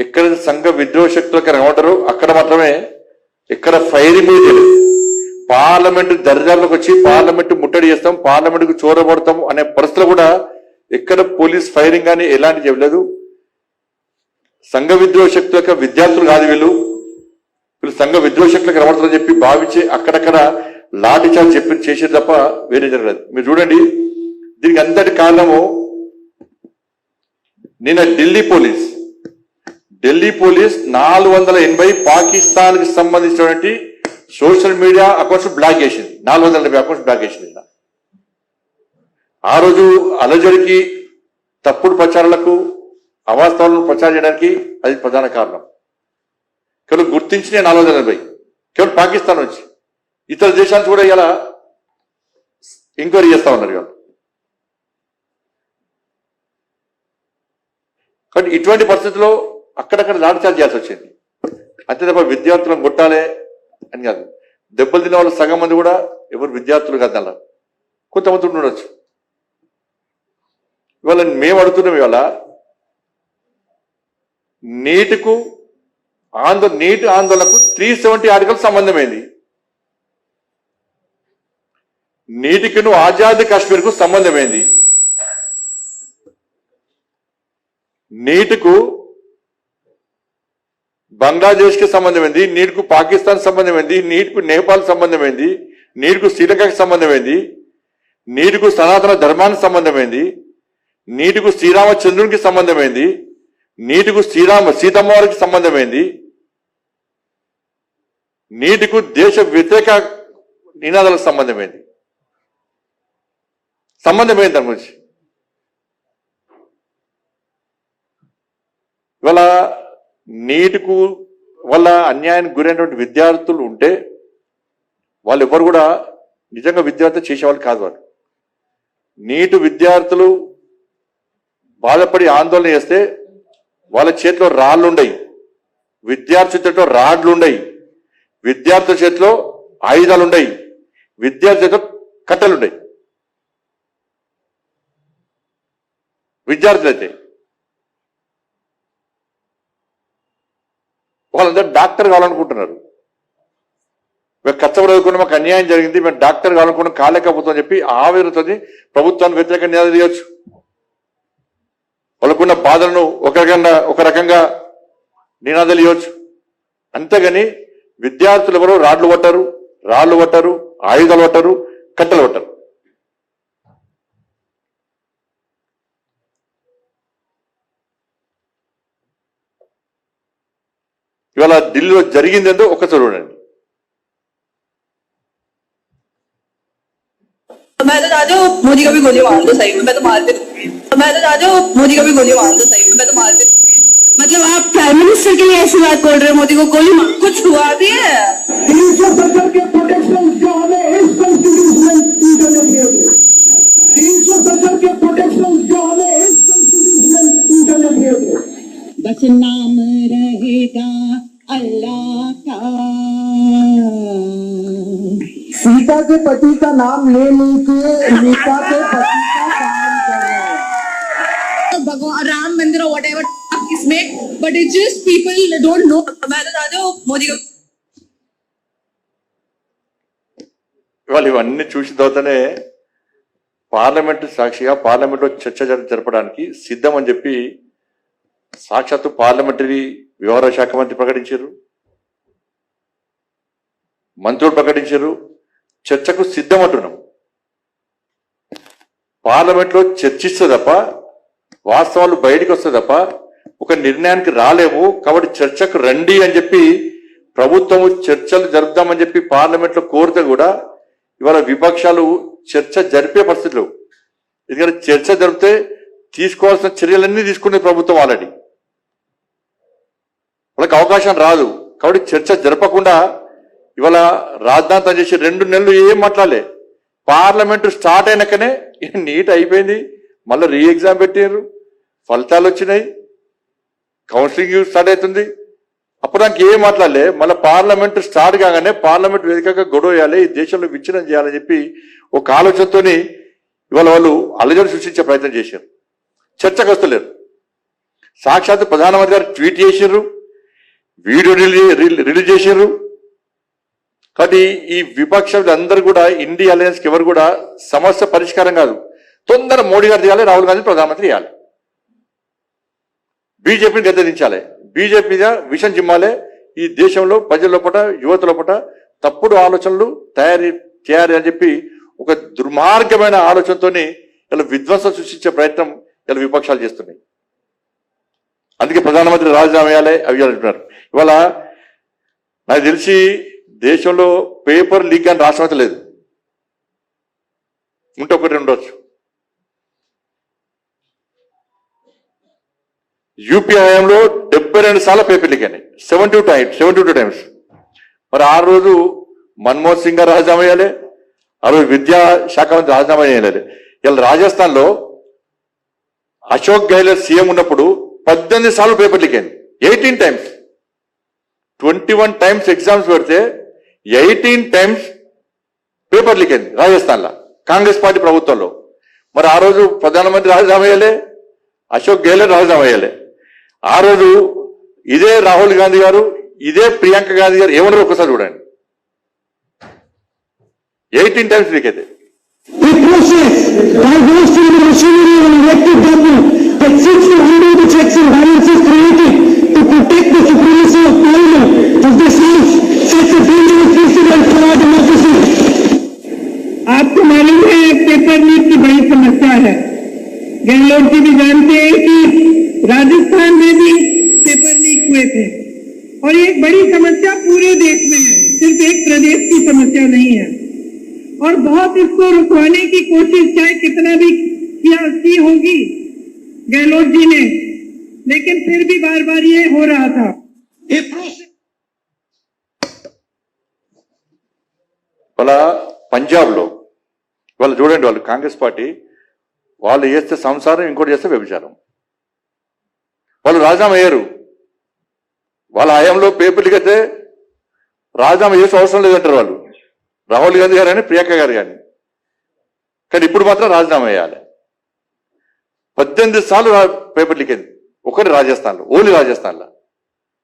ఎక్కడ సంఘ విద్రోహ శక్తులకు రమ్మంటారు అక్కడ మాత్రమే ఎక్కడ ఫైరింగ్ చేయలేదు. పార్లమెంటు దర్జాలకు వచ్చి పార్లమెంటు ముట్టడి చేస్తాం, పార్లమెంటుకు చోరబడతాం అనే పరిస్థితులు కూడా ఎక్కడ పోలీస్ ఫైరింగ్ కానీ ఎలాంటి చేయలేదు. సంఘ విద్రోహ శక్తుల యొక్క విద్యార్థులు కాదు వీళ్ళు సంఘ విద్రోహ శక్తులకు రమడతారని చెప్పి భావించి అక్కడక్కడ లాఠీ చార్జ్ చెప్పి చేసేది తప్ప వేరే జరగలేదు. మీరు చూడండి, దీనికి అంతటి కారణము నిన్న ఢిల్లీ పోలీస్ 480 పాకిస్తాన్కి సంబంధించినటువంటి సోషల్ మీడియా అకౌంట్స్ బ్లాక్ చేసింది. 480 అకౌంట్స్ బ్లాక్ చేసింది. ఆ రోజు అలజడికి, తప్పుడు ప్రచారాలకు, అవాస్తవాలను ప్రచారం చేయడానికి అది ప్రధాన కారణం. కేవలం గుర్తించిన 480 కేవలం పాకిస్తాన్ నుంచి, ఇతర దేశాలు కూడా ఇలా ఎంక్వైరీ చేస్తా ఉన్నారు. కాబట్టి ఇటువంటి పరిస్థితుల్లో అక్కడక్కడ లాఠీ చార్జ్ చేయాల్సి వచ్చింది. అంతే తప్ప విద్యార్థులను కొట్టాలి అని కాదు. దెబ్బలు తిన్న వాళ్ళు సగం మంది కూడా ఎవరు విద్యార్థులు కాదు, అలా కొంతమంది ఉండొచ్చు. ఇవాళ మేము అడుగుతున్నాం, ఇవాళ నీటి ఆందోళనకు 370 ఆర్టికల్ సంబంధమైంది. నీటికిను ఆజాద్ కాశ్మీర్కు సంబంధమైంది. నీటికు బంగ్లాదేశ్కి సంబంధమైంది, నీటికు పాకిస్తాన్ సంబంధమైంది, నీటికు నేపాల్ సంబంధమైంది, నీటికు శ్రీలంకకి సంబంధమైంది, నీటికు సనాతన ధర్మానికి సంబంధమైంది, నీటికు శ్రీరామచంద్రునికి సంబంధమైంది, నీటికు సీతమ్మవారికి సంబంధమైంది, నీటికు దేశ వ్యతిరేక నినాదాలకు సంబంధమైంది దాని గురించి. ఇవాళ నీటికు వల్ల అన్యాయానికి గురైనటువంటి విద్యార్థులు ఉంటే వాళ్ళు ఎవరు కూడా నిజంగా విద్యార్థి చేసేవాళ్ళు కాదు. వాళ్ళు నీటి విద్యార్థులు బాధపడి ఆందోళన చేస్తే వాళ్ళ చేతిలో రాళ్ళు ఉండయి, విద్యార్థి చేతిలో రాడ్లు ఉండయి, విద్యార్థుల చేతిలో ఆయుధాలు ఉండయి, విద్యార్థి చేతిలో కట్టెలుండయి. విద్యార్థులైతే వాళ్ళందరూ డాక్టర్ కావాలనుకుంటున్నారు. మేము కష్టపడకుండా మాకు అన్యాయం జరిగింది, మేము డాక్టర్ కావాలనుకున్న కాలేకపోతామని చెప్పి ఆవేదనతో ప్రభుత్వాన్ని వ్యతిరేక నినాదాలు చేయొచ్చు. వాళ్ళకున్న బాధలను ఒక రకంగా నినాదాలు ఇవ్వచ్చు. అంతేగాని విద్యార్థులు ఎవరో రాళ్ళు పట్టారు, ఆయుధాలు పట్టారు, కట్టెలు పట్టారు. ఇవాళ ఢిల్లీలో జరిగిందేందో ఒక్కసారి చూడండి. मैं तो चाहती हूँ मोदी का भी गोली मार दो, सही में मैं तो मारती रहूंगी। मैं तो चाहती हूँ मोदी का भी गोली मार दो, सही में मैं तो मारती रहूंगी। मतलब आप प्राइम मिनिस्टर के लिए ऐसी बात बोल रहे हैं, मोदी को गोली कुछ हुआ भी है? सरकार के प्रोटेक्शन जो हमें इस कॉन्स्टिट्यूशन करने दिए थे, 300 सरकार के प्रोटेक्शन जो हमें इस कॉन्स्टिट्यूशन करने दिए थे, बस नाम रहेगा अल्लाह का। सीता के पति का नाम ले लेके मीता के पति का काम कर रहे हैं। भगवान राम मंदिर और व्हाटएवर इसमें, but it just people don't know. मैं तो चाहती हूँ मोदी का ఇవాళ ఇవన్నీ చూసిన తర్వాతనే పార్లమెంటు సాక్షిగా పార్లమెంట్లో చర్చ జరపడానికి సిద్ధం అని చెప్పి సాక్షాత్తు పార్లమెంటరీ వ్యవహార శాఖ మంత్రి ప్రకటించారు, మంత్రులు ప్రకటించారు. చర్చకు సిద్ధం అంటున్నాం. పార్లమెంట్లో చర్చిస్తే తప్ప వాస్తవాలు బయటికి వస్తే తప్ప ఒక నిర్ణయానికి రాలేము. కాబట్టి చర్చకు రండి అని చెప్పి ప్రభుత్వము చర్చలు జరుపుదామని చెప్పి పార్లమెంట్లో కోరితే కూడా ఇవాళ విపక్షాలు చర్చ జరిపే పరిస్థితులు. ఎందుకంటే చర్చ జరిపితే తీసుకోవాల్సిన చర్యలన్నీ తీసుకునే ప్రభుత్వం ఆల్రెడీ, వాళ్ళకి అవకాశం రాదు. కాబట్టి చర్చ జరపకుండా ఇవాళ రాజధాంతం చేసి 2 నెలలు ఏం మాట్లాడలే. పార్లమెంటు స్టార్ట్ అయినాకనే నీట్ అయిపోయింది, మళ్ళీ రీ ఎగ్జామ్ పెట్టారు, ఫలితాలు వచ్చినాయి, కౌన్సిలింగ్ స్టార్ట్ అవుతుంది. అప్పుడు నాకు ఏం మాట్లాడలే. మళ్ళీ పార్లమెంటు స్టార్ట్ కాగానే పార్లమెంట్ వేదికగా గొడవ వేయాలి, ఈ దేశంలో విచ్ఛిన్నం చేయాలని చెప్పి ఒక ఆలోచనతోని ఇవాళ వాళ్ళు అలజడి సృష్టించే ప్రయత్నం చేశారు. చర్చకు వస్తలేరు. సాక్షాత్ ప్రధానమంత్రి గారు ట్వీట్ చేసిర్రు, వీడియో రిలీజ్ చేసిర్రు. కాబట్టి ఈ విపక్షాలు అందరూ కూడా ఇండియా అలయన్స్కి ఎవరు కూడా సమస్య పరిష్కారం కాదు. తొందర మోడీ గారు చేయాలి, రాహుల్ గాంధీ ప్రధానమంత్రి చేయాలి, బీజేపీని గద్దెదించాలి, బీజేపీ మీద విషం చిమ్మాలి. ఈ దేశంలో ప్రజల లోపల యువత లోపల తప్పుడు ఆలోచనలు తయారు చేయాలి అని చెప్పి ఒక దుర్మార్గమైన ఆలోచనతోని ఇలా విధ్వంసం సృష్టించే ప్రయత్నం ఇలా విపక్షాలు చేస్తున్నాయి. అందుకే ప్రధానమంత్రి రాజీనామా వేయాలి అవి అంటున్నారు. ఇవాళ నాకు తెలిసి దేశంలో పేపర్ లీక్ అని రాష్ట్రం లేదు, ఉంటే ఒకటి ఉండొచ్చు. యూపీ హయాంలో 72 సార్లు పేపర్ లీక్ అయినాయి, 72 టైమ్స్. మరి ఆ రోజు మన్మోహన్ సింగ్ గారు రాజీనామా చేయాలి, ఆ రోజు విద్యాశాఖ మంత్రి రాజీనామా చేయాలి. ఇలా రాజస్థాన్ లో అశోక్ గెహ్లోట్ సీఎం ఉన్నప్పుడు 18 సార్లు పేపర్ లీక్ అయింది, 18 టైమ్స్. 21 టైమ్స్ ఎగ్జామ్స్ పెడితే 18 టైమ్స్ పేపర్ లీక్ అయింది రాజస్థాన్ లో కాంగ్రెస్ పార్టీ ప్రభుత్వంలో. మరి ఆ రోజు ప్రధానమంత్రి రాజీనామా చేయాలి, అశోక్ గెహ్లోట్ రాజీనామా చేయాలి. ఆ రోజు ఇదే రాహుల్ గాంధీ గారు, ఇదే ప్రియాంక గాంధీ గారు ఏమన్నారు ఒకసారి చూడండి. 18 టైమ్స్ లీక్ అయితే A process by boosting the machinery of an elected government that seeks to undo the checks and balances created to protect the supremacy of Parliament of this House sets a dangerous precedent for our democracy. आपको मालूम है paper leak की बड़ी समस्या है। गहलोत जी भी जानते हैं कि राजस्थान में भी पेपर लीक हुए थे और ये एक बड़ी समस्या पूरे देश में है, सिर्फ एक प्रदेश की समस्या नहीं है। और बहुत इसको रुकवाने की कोशिश चाहे कितना भी की होगी गहलोत जी ने, लेकिन फिर भी बार बार ये हो रहा था। వాళ్ళ పంజాబ్ లో వాళ్ళు చూడండి, వాళ్ళు కాంగ్రెస్ పార్టీ, వాళ్ళు చేస్తే సంసారం, ఇంకోటి చేస్తే వ్యభిచారం. వాళ్ళు రాజీనామా అయ్యారు, వాళ్ళ హయాంలో పేపర్లు అయితే రాజీనామా చేసే అవసరం లేదంటారు వాళ్ళు, రాహుల్ గాంధీ గారు కానీ ప్రియాంక గారు కానీ. కానీ ఇప్పుడు మాత్రం రాజీనామా చేయాలి. 18 సార్లు పేపర్ లీక్ అయింది, ఒకటి రాజస్థాన్లో, ఓన్లీ రాజస్థాన్లో.